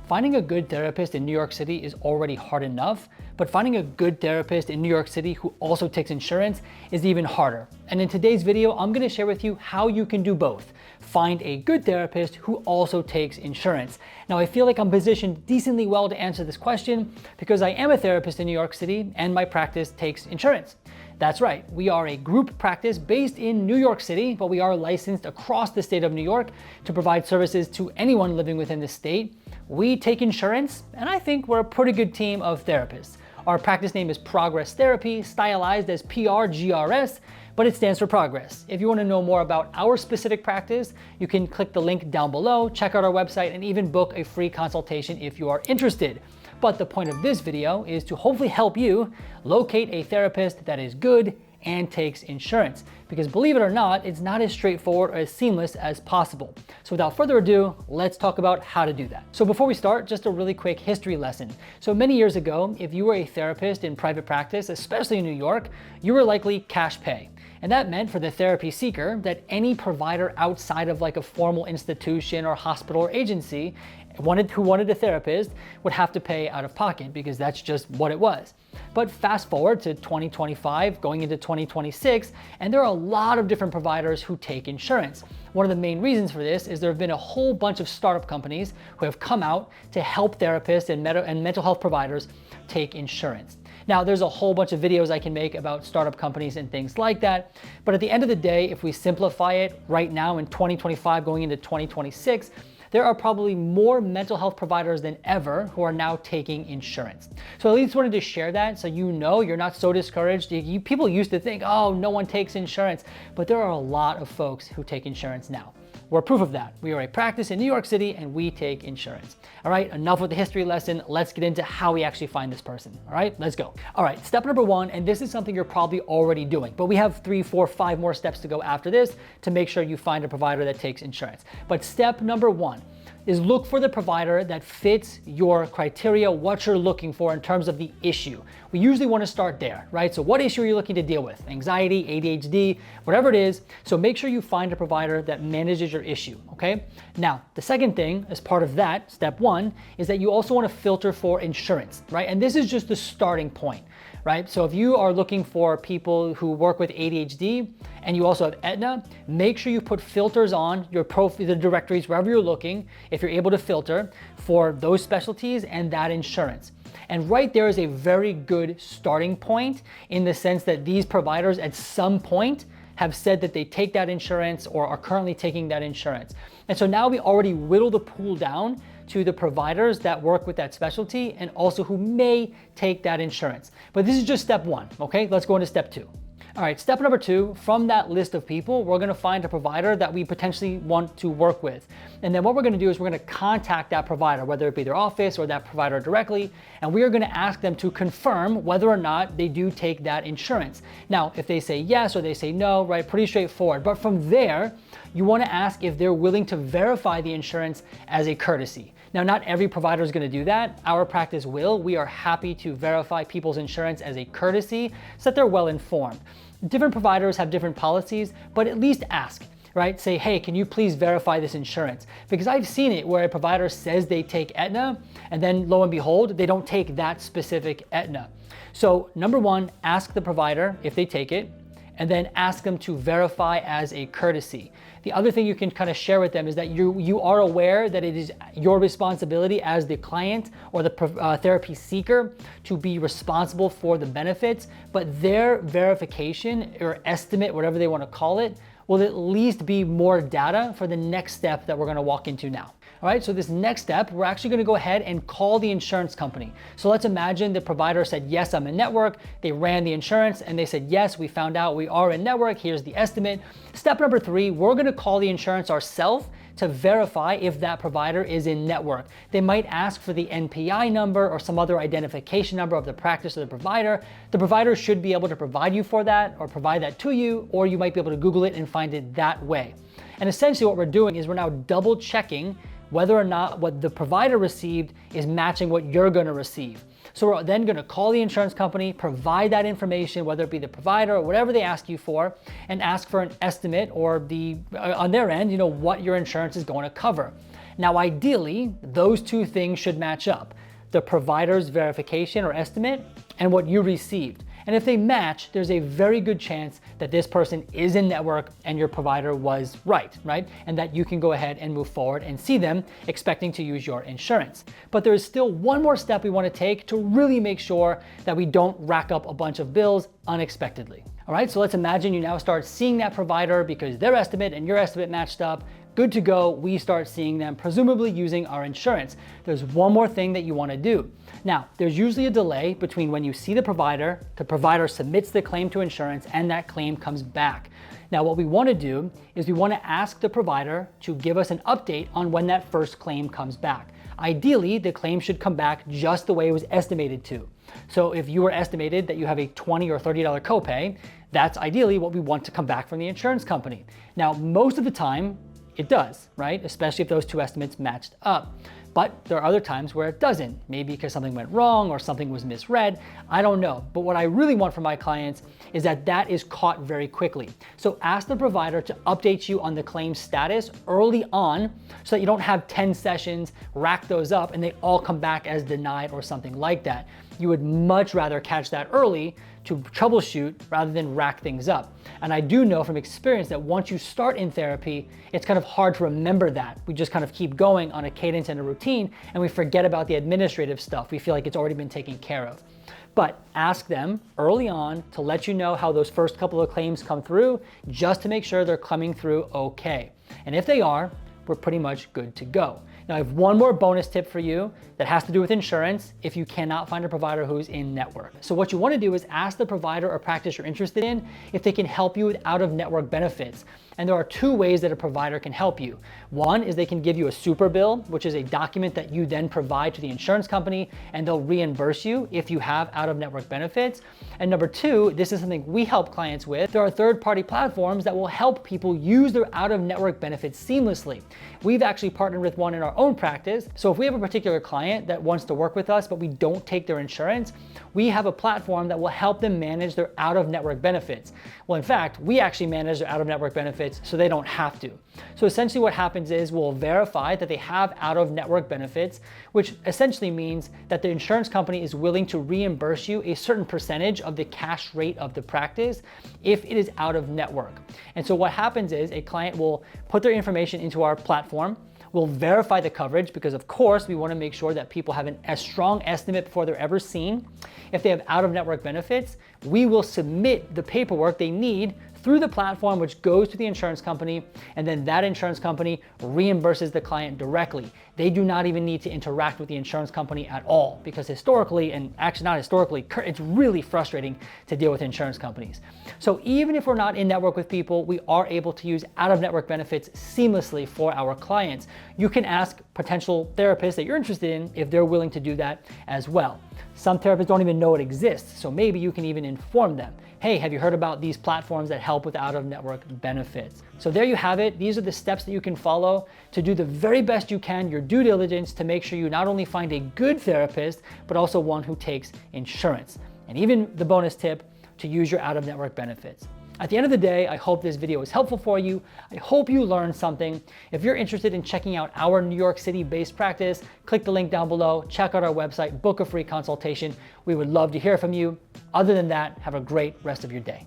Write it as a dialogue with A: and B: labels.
A: Finding a good therapist in New York City is already hard enough, but finding a good therapist in New York City who also takes insurance is even harder. And in today's video, I'm gonna share with you how you can do both. Find a good therapist who also takes insurance. Now, I feel like I'm positioned decently well to answer this question because I am a therapist in New York City and my practice takes insurance. That's right, we are a group practice based in New York City, but we are licensed across the state of New York to provide services to anyone living within the state. We take insurance, and I think we're a pretty good team of therapists. Our practice name is PRGRS Therapy, stylized as PRGRS, but it stands for Progress. If you want to know more about our specific practice, you can click the link down below, check out our website, and even book a free consultation if you are interested. But the point of this video is to hopefully help you locate a therapist that is good and takes insurance. Because believe it or not, it's not as straightforward or as seamless as possible. So without further ado, let's talk about how to do that. So before we start, just a really quick history lesson. So many years ago, if you were a therapist in private practice, especially in New York, you were likely cash pay. And that meant for the therapy seeker that any provider outside of like a formal institution or hospital or agency who wanted a therapist would have to pay out of pocket because that's just what it was. But fast forward to 2025, going into 2026, and there are a lot of different providers who take insurance. One of the main reasons for this is there have been a whole bunch of startup companies who have come out to help therapists and mental health providers take insurance. Now, there's a whole bunch of videos I can make about startup companies and things like that, but at the end of the day, if we simplify it right now in 2025 going into 2026, there are probably more mental health providers than ever who are now taking insurance. So at least wanted to share that so you know you're not so discouraged. People used to think, oh, no one takes insurance, but there are a lot of folks who take insurance now. We're proof of that. We are a practice in New York City and we take insurance. All right, enough with the history lesson. Let's get into how we actually find this person. All right, let's go. All right, step number one, and this is something you're probably already doing, but we have 3, 4, 5 more steps to go after this to make sure you find a provider that takes insurance. But step number one is look for the provider that fits your criteria, what you're looking for in terms of the issue. We usually want to start there, right? So what issue are you looking to deal with? Anxiety, ADHD, whatever it is. So make sure you find a provider that manages your issue, okay? Now, the second thing as part of that, step one, is that you also want to filter for insurance, right? And this is just the starting point, right? So if you are looking for people who work with ADHD and you also have Aetna, make sure you put filters on your the directories wherever you're looking, if you're able to filter for those specialties and that insurance. And right there is a very good starting point in the sense that these providers at some point have said that they take that insurance or are currently taking that insurance. And so now we already whittle the pool down to the providers that work with that specialty and also who may take that insurance. But this is just step one, okay? Let's go into step two. All right, step number two, from that list of people, we're gonna find a provider that we potentially want to work with. And then what we're gonna do is we're gonna contact that provider, whether it be their office or that provider directly, and we are gonna ask them to confirm whether or not they do take that insurance. Now, if they say yes or they say no, right, pretty straightforward. But from there, you wanna ask if they're willing to verify the insurance as a courtesy. Now, not every provider is going to do that. Our practice will. We are happy to verify people's insurance as a courtesy so that they're well informed. Different providers have different policies, but at least ask, right? Say, hey, can you please verify this insurance? Because I've seen it where a provider says they take Aetna, and then lo and behold, they don't take that specific Aetna. So number one, ask the provider if they take it, and then ask them to verify as a courtesy. The other thing you can kind of share with them is that you are aware that it is your responsibility as the client or the therapy seeker to be responsible for the benefits, but their verification or estimate, whatever they want to call it, will at least be more data for the next step that we're going to walk into now. All right, so this next step, we're actually gonna go ahead and call the insurance company. So let's imagine the provider said, yes, I'm in network. They ran the insurance and they said, yes, we found out we are in network. Here's the estimate. Step number three, we're gonna call the insurance ourselves to verify if that provider is in network. They might ask for the NPI number or some other identification number of the practice or the provider. The provider should be able to provide you for that or provide that to you, or you might be able to Google it and find it that way. And essentially what we're doing is we're now double checking whether or not what the provider received is matching what you're gonna receive. So we're then gonna call the insurance company, provide that information, whether it be the provider or whatever they ask you for, and ask for an estimate or on their end, what your insurance is going to cover. Now, ideally, those two things should match up: the provider's verification or estimate and what you received. And if they match, there's a very good chance that this person is in network and your provider was right? And that you can go ahead and move forward and see them expecting to use your insurance. But there is still one more step we want to take to really make sure that we don't rack up a bunch of bills unexpectedly. All right, so let's imagine you now start seeing that provider because their estimate and your estimate matched up. Good to go, we start seeing them, presumably using our insurance. There's one more thing that you want to do. Now, there's usually a delay between when you see the provider submits the claim to insurance, and that claim comes back. Now, what we want to do is we want to ask the provider to give us an update on when that first claim comes back. Ideally, the claim should come back just the way it was estimated to. So if you were estimated that you have a $20 or $30 copay, that's ideally what we want to come back from the insurance company. Now, most of the time, it does, right? Especially if those two estimates matched up. But there are other times where it doesn't, maybe because something went wrong or something was misread. I don't know. But what I really want from my clients is that that is caught very quickly. So ask the provider to update you on the claim status early on so that you don't have 10 sessions, rack those up, and they all come back as denied or something like that. You would much rather catch that early to troubleshoot rather than rack things up. And I do know from experience that once you start in therapy, it's kind of hard to remember that. We just kind of keep going on a cadence and a routine, and we forget about the administrative stuff. We feel like it's already been taken care of. But ask them early on to let you know how those first couple of claims come through, just to make sure they're coming through okay. And if they are, we're pretty much good to go. Now, I have one more bonus tip for you that has to do with insurance if you cannot find a provider who's in network. So what you want to do is ask the provider or practice you're interested in if they can help you with out-of-network benefits. And there are two ways that a provider can help you. One is they can give you a super bill, which is a document that you then provide to the insurance company, and they'll reimburse you if you have out-of-network benefits. And number two, this is something we help clients with. There are third-party platforms that will help people use their out-of-network benefits seamlessly. We've actually partnered with one in our own practice. So if we have a particular client that wants to work with us, but we don't take their insurance, we have a platform that will help them manage their out-of-network benefits. Well, in fact, we actually manage their out-of-network benefits so they don't have to. So essentially what happens is we'll verify that they have out-of-network benefits, which essentially means that the insurance company is willing to reimburse you a certain percentage of the cash rate of the practice if it is out of network. And so what happens is a client will put their information into our platform. We'll verify the coverage because, of course, we want to make sure that people have a strong estimate before they're ever seen. If they have out-of-network benefits, we will submit the paperwork they need through the platform, which goes to the insurance company, and then that insurance company reimburses the client directly. They do not even need to interact with the insurance company at all, because historically, and actually not historically, it's really frustrating to deal with insurance companies. So even if we're not in network with people, we are able to use out-of-network benefits seamlessly for our clients. You can ask potential therapists that you're interested in if they're willing to do that as well. Some therapists don't even know it exists, so maybe you can even inform them. Hey, have you heard about these platforms that help with out-of-network benefits? So there you have it. These are the steps that you can follow to do the very best you can, your due diligence, to make sure you not only find a good therapist, but also one who takes insurance. And even the bonus tip, to use your out-of-network benefits. At the end of the day, I hope this video was helpful for you. I hope you learned something. If you're interested in checking out our New York City-based practice, click the link down below, check out our website, book a free consultation. We would love to hear from you. Other than that, have a great rest of your day.